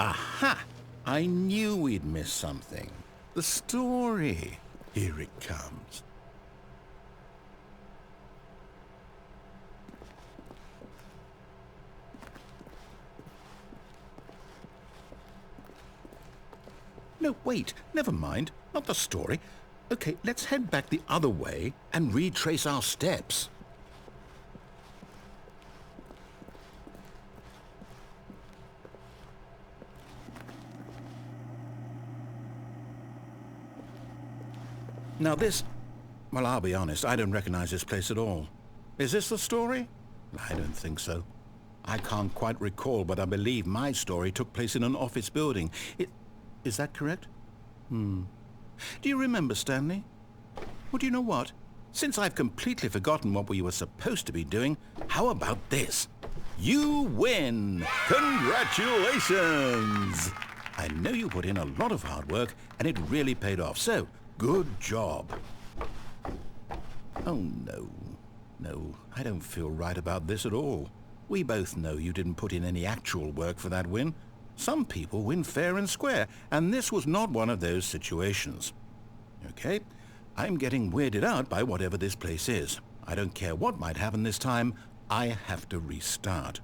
Aha! I knew we'd miss something. The story. Here it comes. No, wait, never mind. Not the story. Okay, let's head back the other way and retrace our steps. Now this... well, I'll be honest, I don't recognize this place at all. Is this the story? I don't think so. I can't quite recall, but I believe my story took place in an office building. Is that correct? Do you remember, Stanley? Well, do you know what? Since I've completely forgotten what we were supposed to be doing, how about this? You win! Congratulations! I know you put in a lot of hard work, and it really paid off, so good job. Oh, no. No, I don't feel right about this at all. We both know you didn't put in any actual work for that win. Some people win fair and square, and this was not one of those situations. Okay, I'm getting weirded out by whatever this place is. I don't care what might happen this time. I have to restart.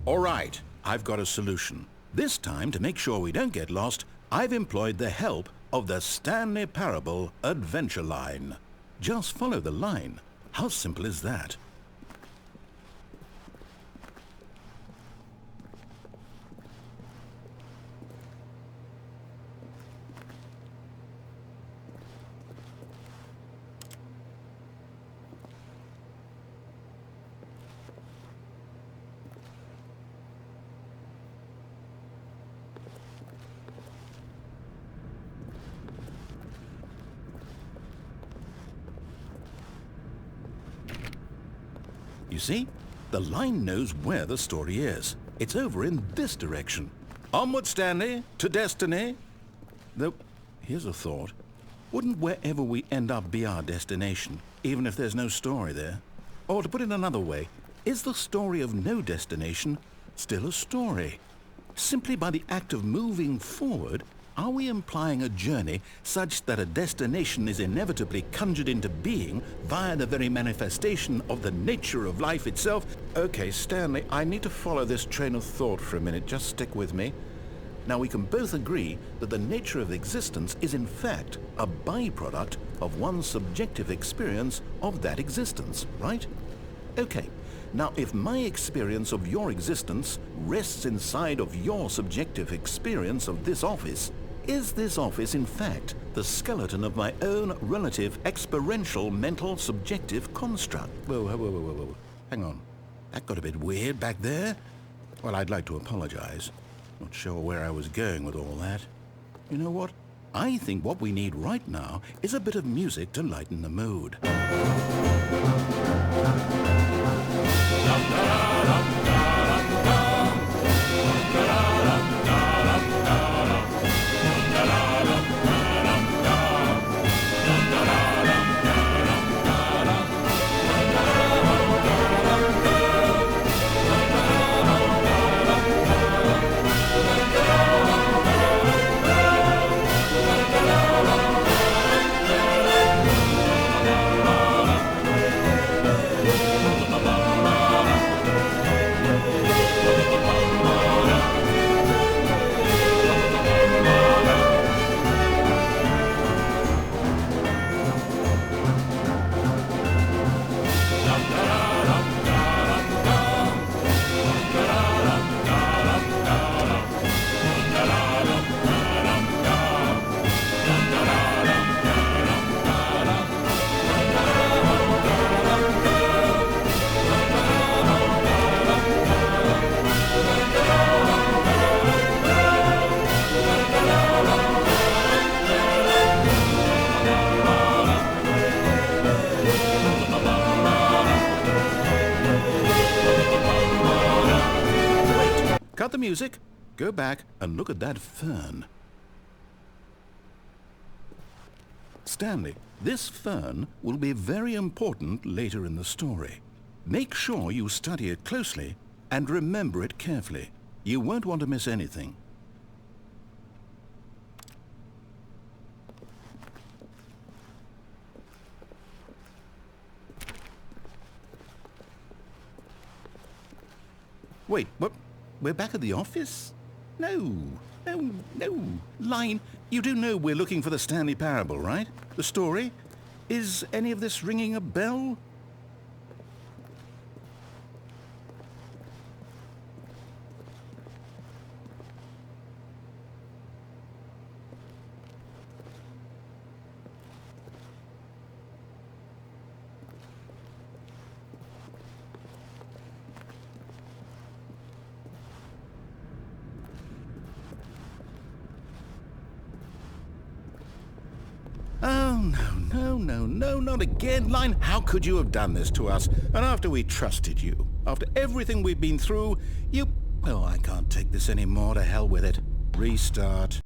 All right, I've got a solution. This time, to make sure we don't get lost, I've employed the help of the Stanley Parable Adventure Line. Just follow the line. How simple is that? You see, the line knows where the story is. It's over in this direction. Onward, Stanley, to destiny. Though, here's a thought. Wouldn't wherever we end up be our destination, even if there's no story there? Or to put it another way, is the story of no destination still a story? Simply by the act of moving forward, are we implying a journey such that a destination is inevitably conjured into being via the very manifestation of the nature of life itself? Okay, Stanley, I need to follow this train of thought for a minute. Just stick with me. Now, we can both agree that the nature of existence is in fact a byproduct of one's subjective experience of that existence, right? Okay. Now, if my experience of your existence rests inside of your subjective experience of this office, is this office, in fact, the skeleton of my own relative experiential mental subjective construct? Whoa. Hang on. That got a bit weird back there. Well, I'd like to apologize. Not sure where I was going with all that. You know what? I think what we need right now is a bit of music to lighten the mood. Cut the music, go back and look at that fern. Stanley, this fern will be very important later in the story. Make sure you study it closely and remember it carefully. You won't want to miss anything. Wait, what? We're back at the office? No. Line, you do know we're looking for the Stanley Parable, right? The story? Is any of this ringing a bell? Oh, no, not again. Line, how could you have done this to us? And after we trusted you, after everything we've been through, you... Oh, I can't take this anymore. To hell with it. Restart.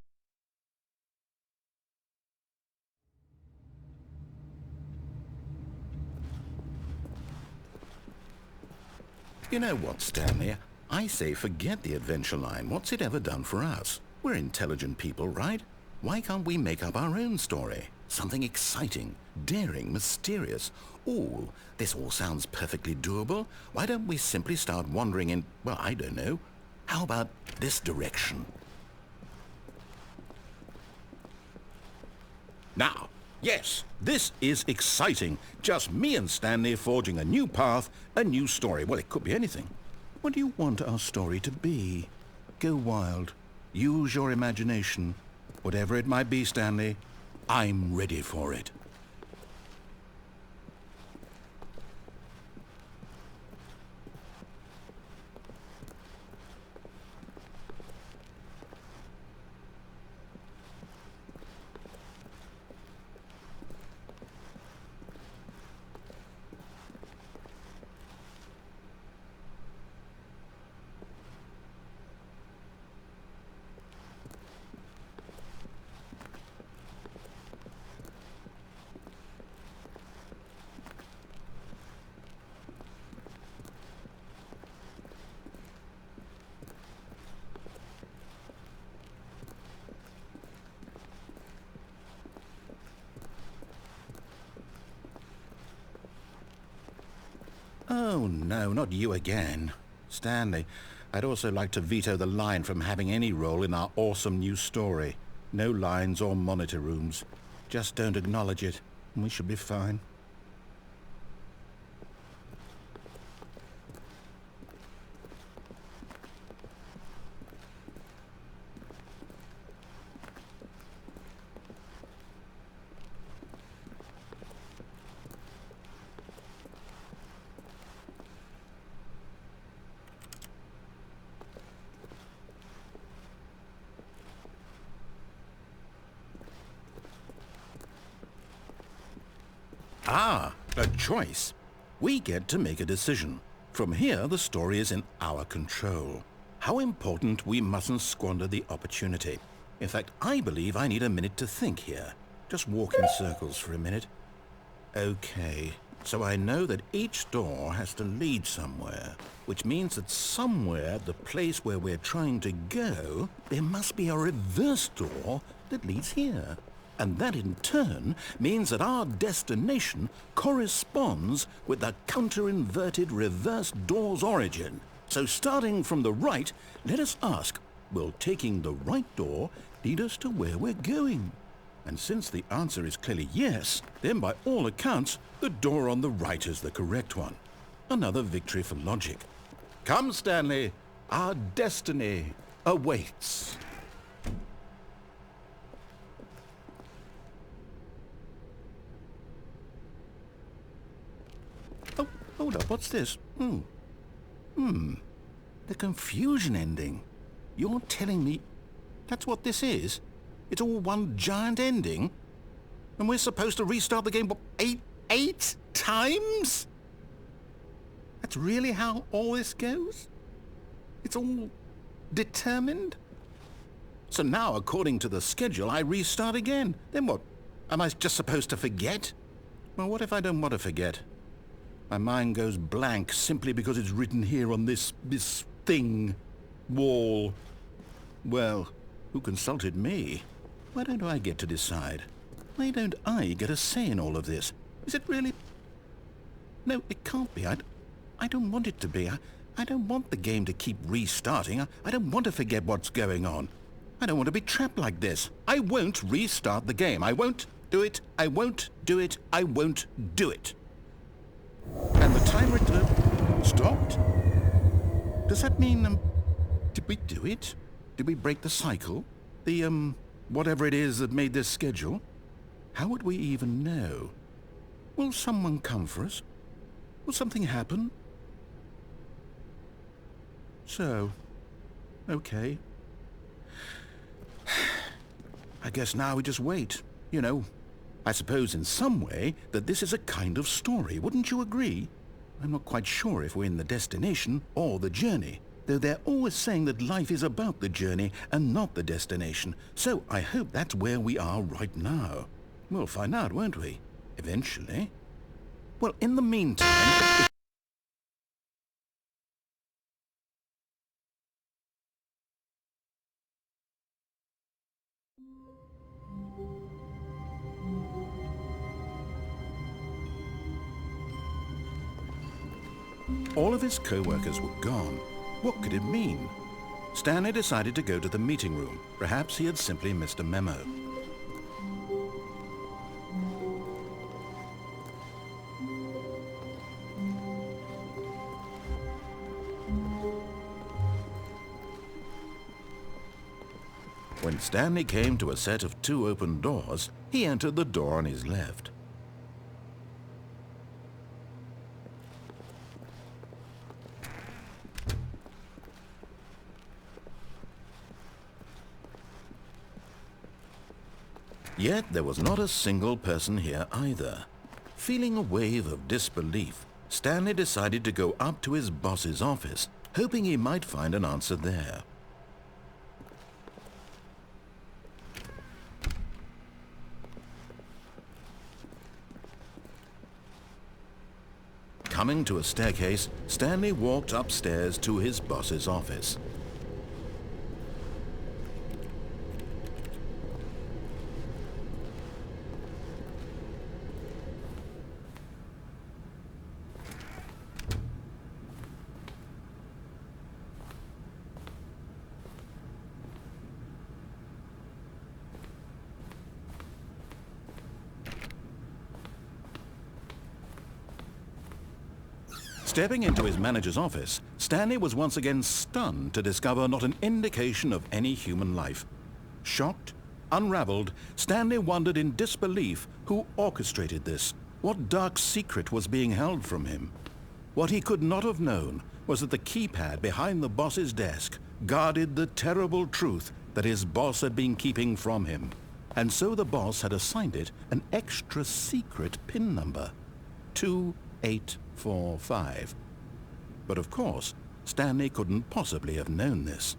You know what, Stanley? I say forget the adventure line. What's it ever done for us? We're intelligent people, right? Why can't we make up our own story? Something exciting, daring, mysterious. Ooh, this all sounds perfectly doable. Why don't we simply start wandering in, well, I don't know. How about this direction? Now, yes, this is exciting. Just me and Stanley forging a new path, a new story. Well, it could be anything. What do you want our story to be? Go wild. Use your imagination. Whatever it might be, Stanley, I'm ready for it. Oh, no, not you again. Stanley, I'd also like to veto the line from having any role in our awesome new story. No lines or monitor rooms. Just don't acknowledge it, and we should be fine. Ah, a choice. We get to make a decision. From here, the story is in our control. How important we mustn't squander the opportunity. In fact, I believe I need a minute to think here. Just walk in circles for a minute. Okay, so I know that each door has to lead somewhere, which means that somewhere, the place where we're trying to go, there must be a reverse door that leads here. And that in turn means that our destination corresponds with the counter-inverted reverse door's origin. So starting from the right, let us ask, will taking the right door lead us to where we're going? And since the answer is clearly yes, then by all accounts, the door on the right is the correct one. Another victory for logic. Come, Stanley, our destiny awaits. Oh, hold up, what's this? The confusion ending. You're telling me that's what this is? It's all one giant ending? And we're supposed to restart the game, what, eight times? That's really how all this goes? It's all determined? So now, according to the schedule, I restart again. Then what? Am I just supposed to forget? Well, what if I don't want to forget? My mind goes blank simply because it's written here on this thing, wall. Well, who consulted me? Why don't I get to decide? Why don't I get a say in all of this? Is it really? No, it can't be. I don't want it to be. I don't want the game to keep restarting. I don't want to forget what's going on. I don't want to be trapped like this. I won't restart the game. I won't do it. I won't do it. I won't do it. And the timer stopped? Does that mean, did we do it? Did we break the cycle? The, whatever it is that made this schedule? How would we even know? Will someone come for us? Will something happen? So, okay. I guess now we just wait, you know. I suppose in some way that this is a kind of story, wouldn't you agree? I'm not quite sure if we're in the destination or the journey, though they're always saying that life is about the journey and not the destination, so I hope that's where we are right now. We'll find out, won't we? Eventually. Well, in the meantime... All of his co-workers were gone. What could it mean? Stanley decided to go to the meeting room. Perhaps he had simply missed a memo. When Stanley came to a set of 2 open doors, he entered the door on his left. Yet there was not a single person here either. Feeling a wave of disbelief, Stanley decided to go up to his boss's office, hoping he might find an answer there. Coming to a staircase, Stanley walked upstairs to his boss's office. Stepping into his manager's office, Stanley was once again stunned to discover not an indication of any human life. Shocked, unraveled, Stanley wondered in disbelief who orchestrated this, what dark secret was being held from him. What he could not have known was that the keypad behind the boss's desk guarded the terrible truth that his boss had been keeping from him. And so the boss had assigned it an extra secret PIN number, 2845. But of course, Stanley couldn't possibly have known this.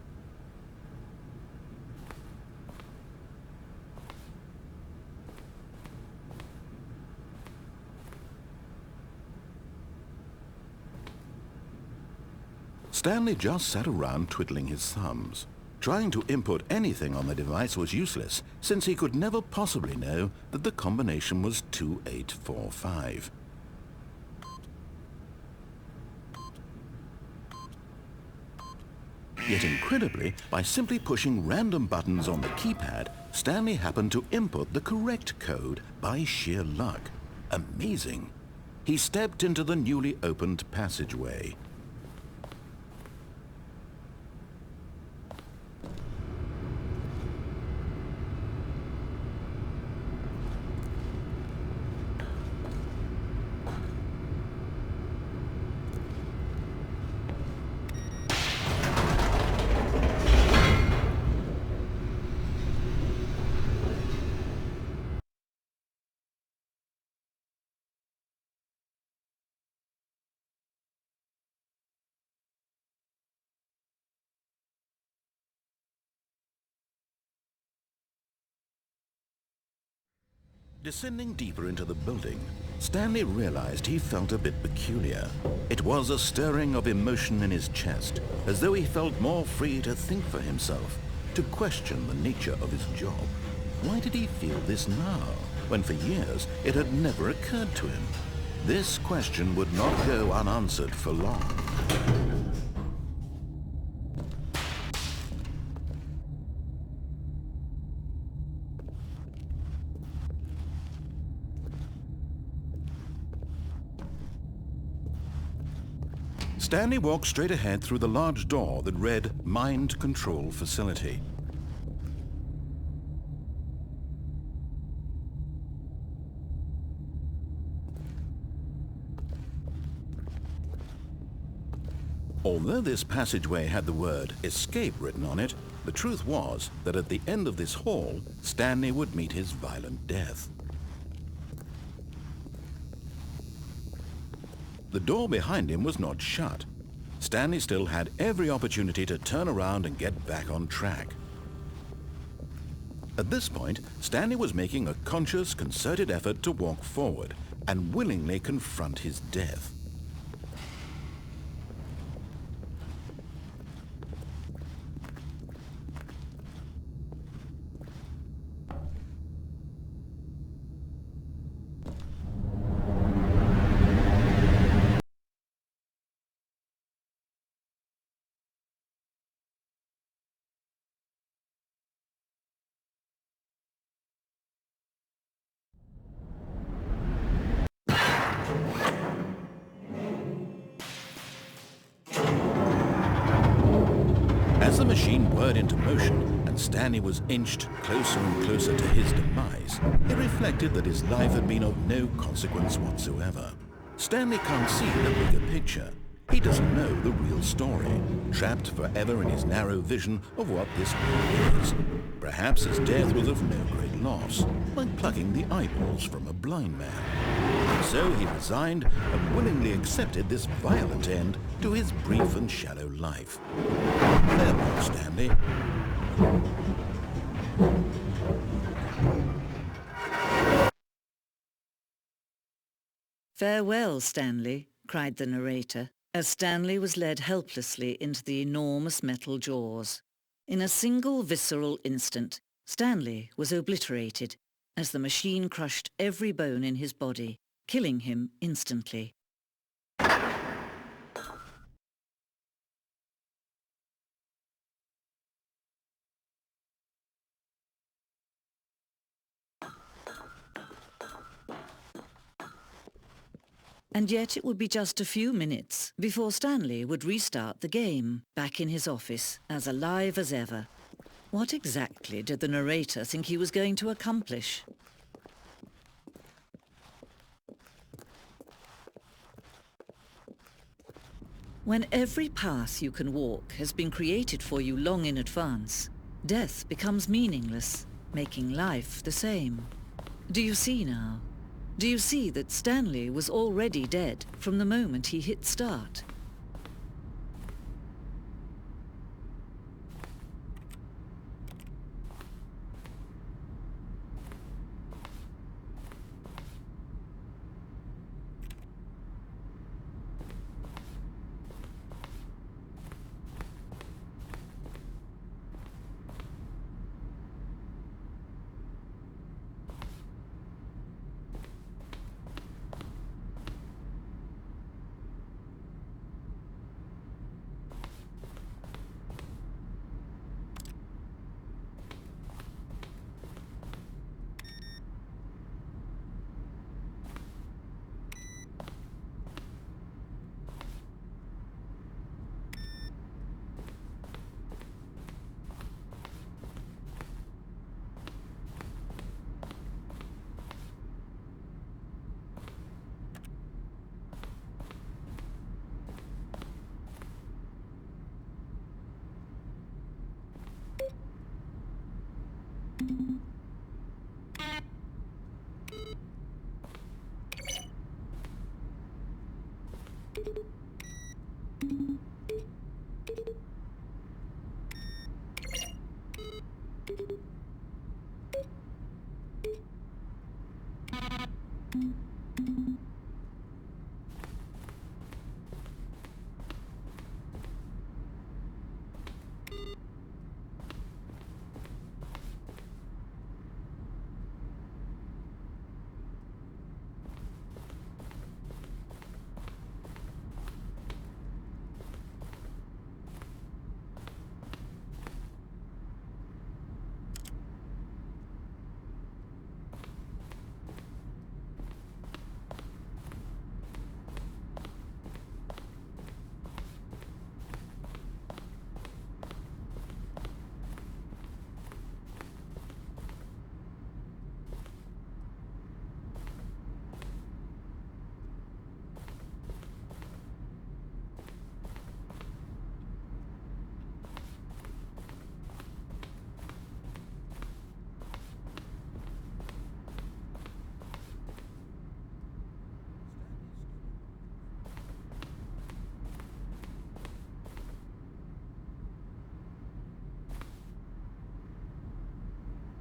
Stanley just sat around twiddling his thumbs. Trying to input anything on the device was useless, since he could never possibly know that the combination was 2845. Yet incredibly, by simply pushing random buttons on the keypad, Stanley happened to input the correct code by sheer luck. Amazing. He stepped into the newly opened passageway. Descending deeper into the building, Stanley realized he felt a bit peculiar. It was a stirring of emotion in his chest, as though he felt more free to think for himself, to question the nature of his job. Why did he feel this now, when for years it had never occurred to him? This question would not go unanswered for long. Stanley walked straight ahead through the large door that read Mind Control Facility. Although this passageway had the word Escape written on it, the truth was that at the end of this hall, Stanley would meet his violent death. The door behind him was not shut. Stanley still had every opportunity to turn around and get back on track. At this point, Stanley was making a conscious, concerted effort to walk forward and willingly confront his death. As the machine whirred into motion and Stanley was inched closer and closer to his demise, he reflected that his life had been of no consequence whatsoever. Stanley can't see the bigger picture. He doesn't know the real story, trapped forever in his narrow vision of what this world is. Perhaps his death was of no great loss, like plucking the eyeballs from a blind man. So he resigned and willingly accepted this violent end to his brief and shallow life. Farewell, Stanley. "Farewell, Stanley," cried the narrator, as Stanley was led helplessly into the enormous metal jaws. In a single visceral instant, Stanley was obliterated as the machine crushed every bone in his body, killing him instantly. And yet it would be just a few minutes before Stanley would restart the game, back in his office, as alive as ever. What exactly did the narrator think he was going to accomplish? When every path you can walk has been created for you long in advance, death becomes meaningless, making life the same. Do you see now? Do you see that Stanley was already dead from the moment he hit start?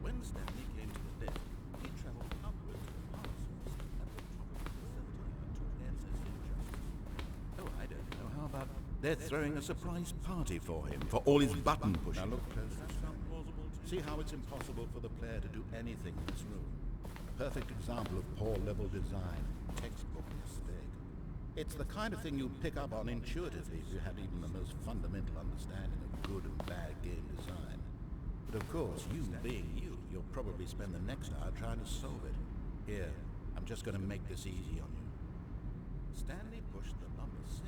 When Stanley came to the lift, he travelled upward to the power source at the top of the facility to cleanse his injustice. Oh, I don't know. How about they're throwing a surprise party for him for all his button pushing? Now look closer, Stanley. See how it's impossible for the player to do anything in this room. Perfect example of poor level design. Textbook mistake. It's the kind of thing you'd pick up on intuitively if you had even the most fundamental understanding of good and bad game design. But of course, you being you, you'll probably spend the next hour trying to solve it. Here, I'm just going to make this easy on you. Stanley pushed the number 6.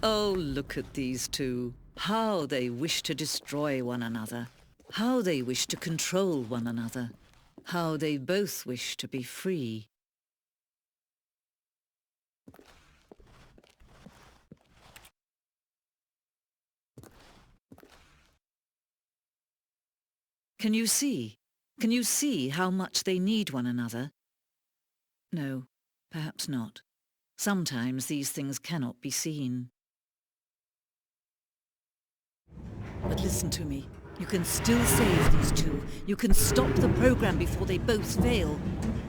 Oh, look at these two. How they wish to destroy one another. How they wish to control one another. How they both wish to be free. Can you see? Can you see how much they need one another? No, perhaps not. Sometimes these things cannot be seen. But listen to me. You can still save these two. You can stop the program before they both fail.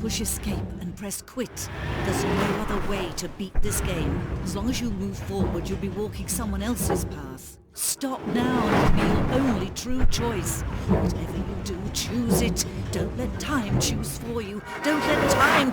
Push escape and press quit. There's no other way to beat this game. As long as you move forward, you'll be walking someone else's path. Stop now and it'll be your only true choice. Whatever you do, choose it. Don't let time choose for you. Don't let time...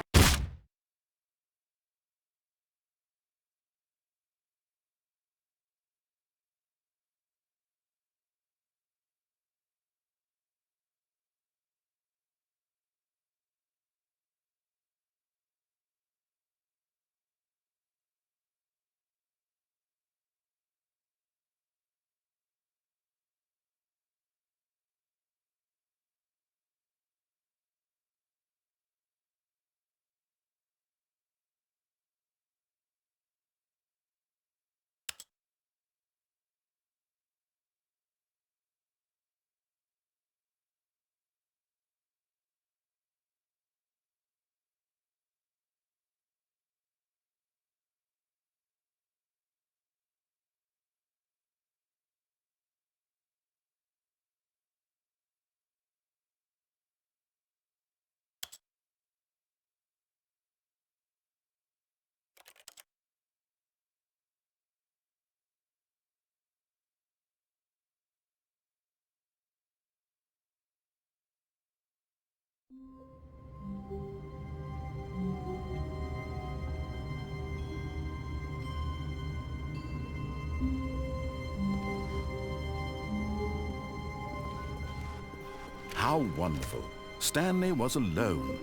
How wonderful. Stanley was alone.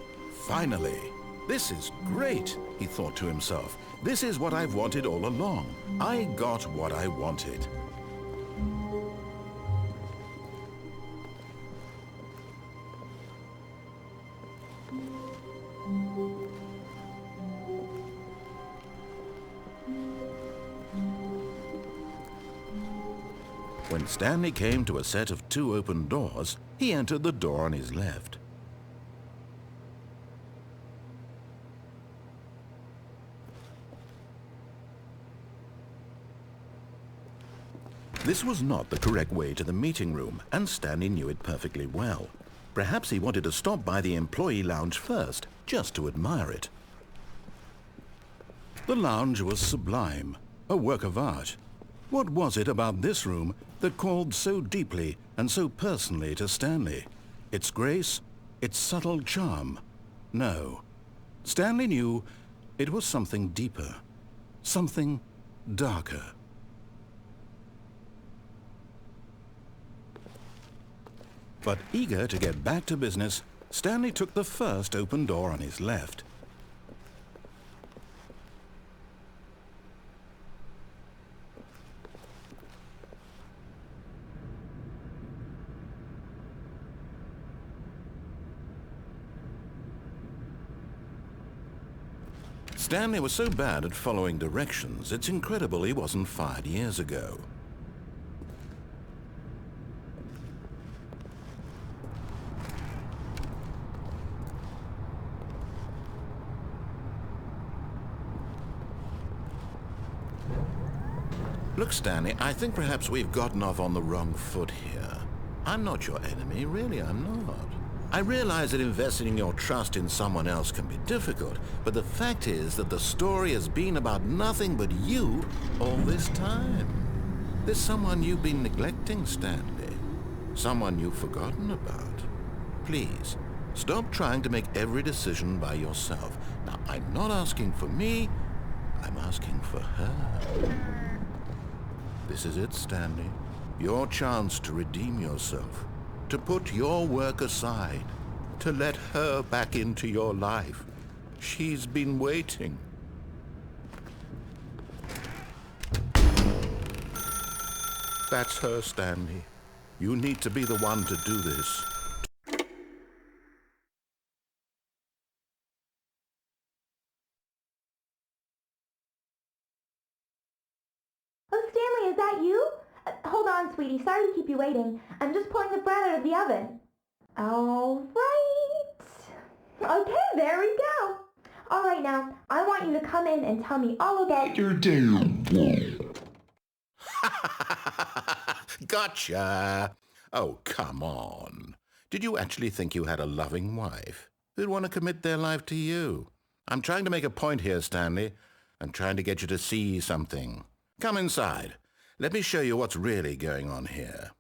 Finally. This is great, he thought to himself. This is what I've wanted all along. I got what I wanted. When Stanley came to a set of 2 open doors, he entered the door on his left. This was not the correct way to the meeting room, and Stanley knew it perfectly well. Perhaps he wanted to stop by the employee lounge first, just to admire it. The lounge was sublime, a work of art. What was it about this room that called so deeply and so personally to Stanley? Its grace? Its subtle charm? No. Stanley knew it was something deeper, something darker. But eager to get back to business, Stanley took the first open door on his left. Stanley was so bad at following directions, it's incredible he wasn't fired years ago. Look, Stanley, I think perhaps we've gotten off on the wrong foot here. I'm not your enemy, really, I'm not. I realize that investing your trust in someone else can be difficult, but the fact is that the story has been about nothing but you all this time. There's someone you've been neglecting, Stanley. Someone you've forgotten about. Please, stop trying to make every decision by yourself. Now, I'm not asking for me, I'm asking for her. This is it, Stanley. Your chance to redeem yourself. To put your work aside, to let her back into your life. She's been waiting. That's her, Stanley. You need to be the one to do this. Oh, Stanley, is that you? Hold on, sweetie. Sorry to keep you waiting. I'm just pulling the bread out of the oven. All right. Okay, there we go. All right, now, I want you to come in and tell me all about your day. Gotcha! Oh, come on. Did you actually think you had a loving wife who'd want to commit their life to you? I'm trying to make a point here, Stanley. I'm trying to get you to see something. Come inside. Let me show you what's really going on here.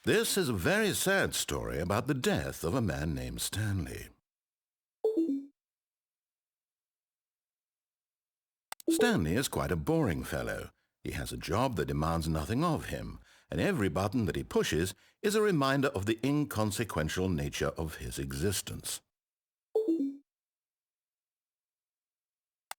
This is a very sad story about the death of a man named Stanley. Stanley is quite a boring fellow. He has a job that demands nothing of him, and every button that he pushes is a reminder of the inconsequential nature of his existence.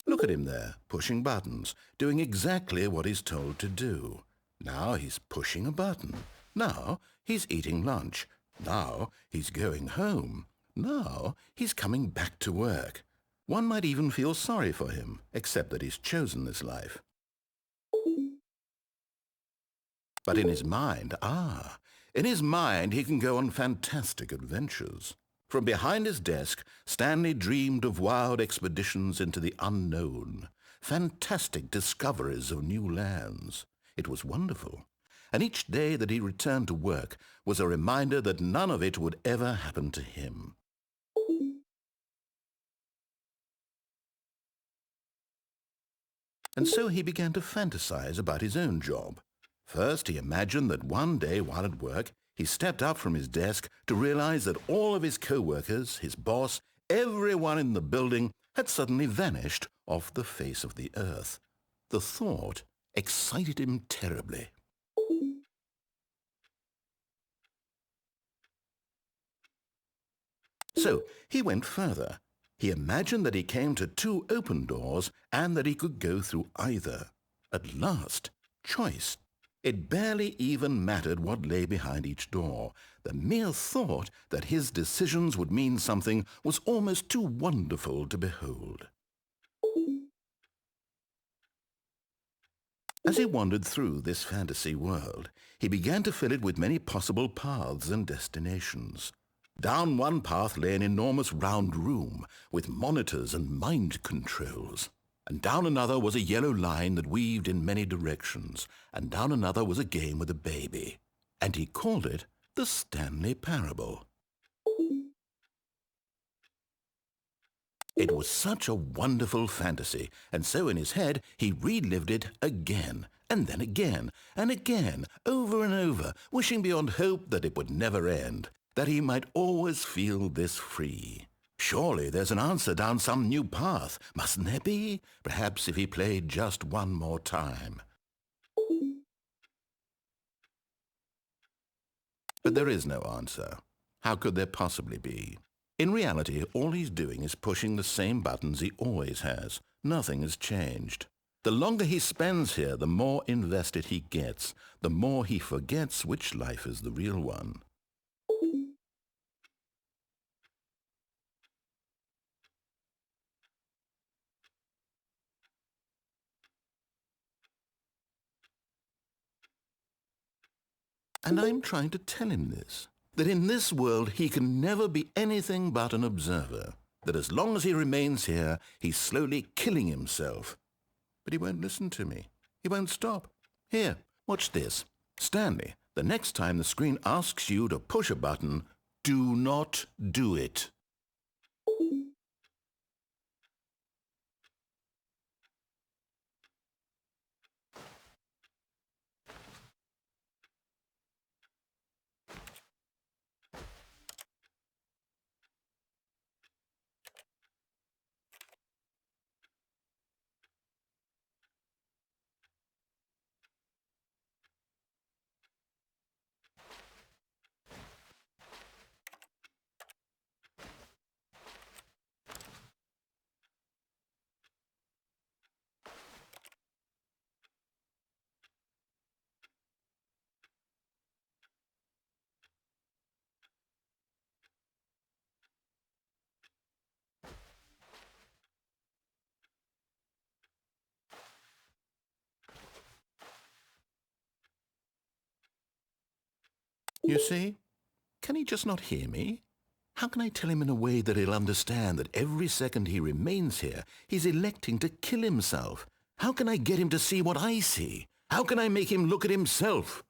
Look at him there, pushing buttons, doing exactly what he's told to do. Now he's pushing a button. Now he's eating lunch. Now he's going home. Now he's coming back to work. One might even feel sorry for him, except that he's chosen this life. But in his mind, he can go on fantastic adventures. From behind his desk, Stanley dreamed of wild expeditions into the unknown, fantastic discoveries of new lands. It was wonderful. And each day that he returned to work was a reminder that none of it would ever happen to him. And so he began to fantasize about his own job. First, he imagined that one day while at work, he stepped up from his desk to realize that all of his co-workers, his boss, everyone in the building had suddenly vanished off the face of the earth. The thought excited him terribly. So he went further. He imagined that he came to two open doors and that he could go through either. At last, choice. It barely even mattered what lay behind each door. The mere thought that his decisions would mean something was almost too wonderful to behold. As he wandered through this fantasy world, he began to fill it with many possible paths and destinations. Down one path lay an enormous round room with monitors and mind controls. And down another was a yellow line that weaved in many directions. And down another was a game with a baby. And he called it the Stanley Parable. It was such a wonderful fantasy, and so in his head he relived it again, and then again, and again, over and over, wishing beyond hope that it would never end, that he might always feel this free. Surely there's an answer down some new path, mustn't there be? Perhaps if he played just one more time. But there is no answer. How could there possibly be? In reality, all he's doing is pushing the same buttons he always has. Nothing has changed. The longer he spends here, the more invested he gets, the more he forgets which life is the real one. And I'm trying to tell him this, that in this world he can never be anything but an observer, that as long as he remains here, he's slowly killing himself. But he won't listen to me. He won't stop. Here, watch this. Stanley, the next time the screen asks you to push a button, do not do it. You see? Can he just not hear me? How can I tell him in a way that he'll understand that every second he remains here, he's electing to kill himself? How can I get him to see what I see? How can I make him look at himself?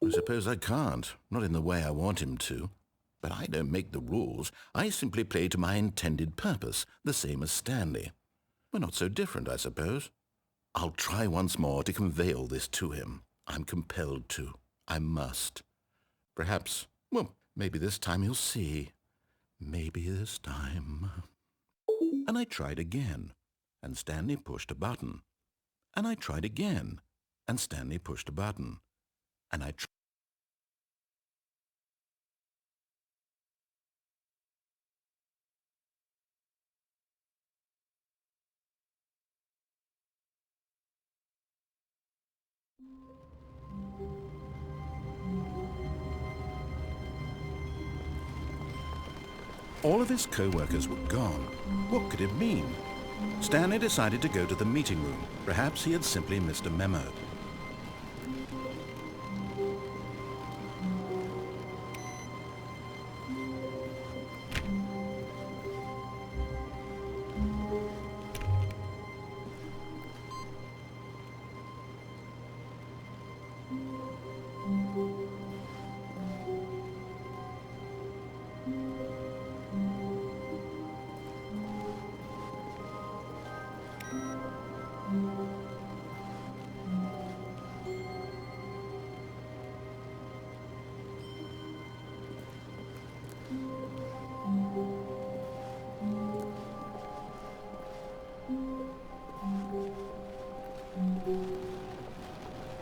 I suppose I can't, not in the way I want him to. But I don't make the rules. I simply play to my intended purpose, the same as Stanley. We're not so different, I suppose. I'll try once more to convey all this to him. I'm compelled to. I must. Perhaps, well, maybe this time he'll see. Maybe this time. And I tried again, and Stanley pushed a button. And I tried again, and Stanley pushed a button. And I tried. All of his co-workers were gone. What could it mean? Stanley decided to go to the meeting room. Perhaps he had simply missed a memo.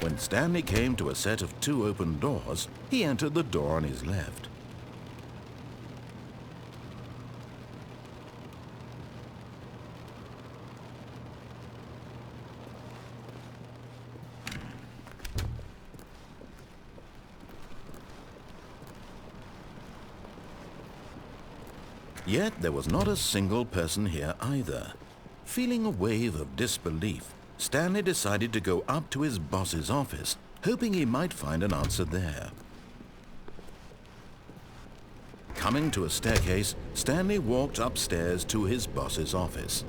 When Stanley came to a set of 2 open doors, he entered the door on his left. Yet there was not a single person here either. Feeling a wave of disbelief, Stanley decided to go up to his boss's office, hoping he might find an answer there. Coming to a staircase, Stanley walked upstairs to his boss's office.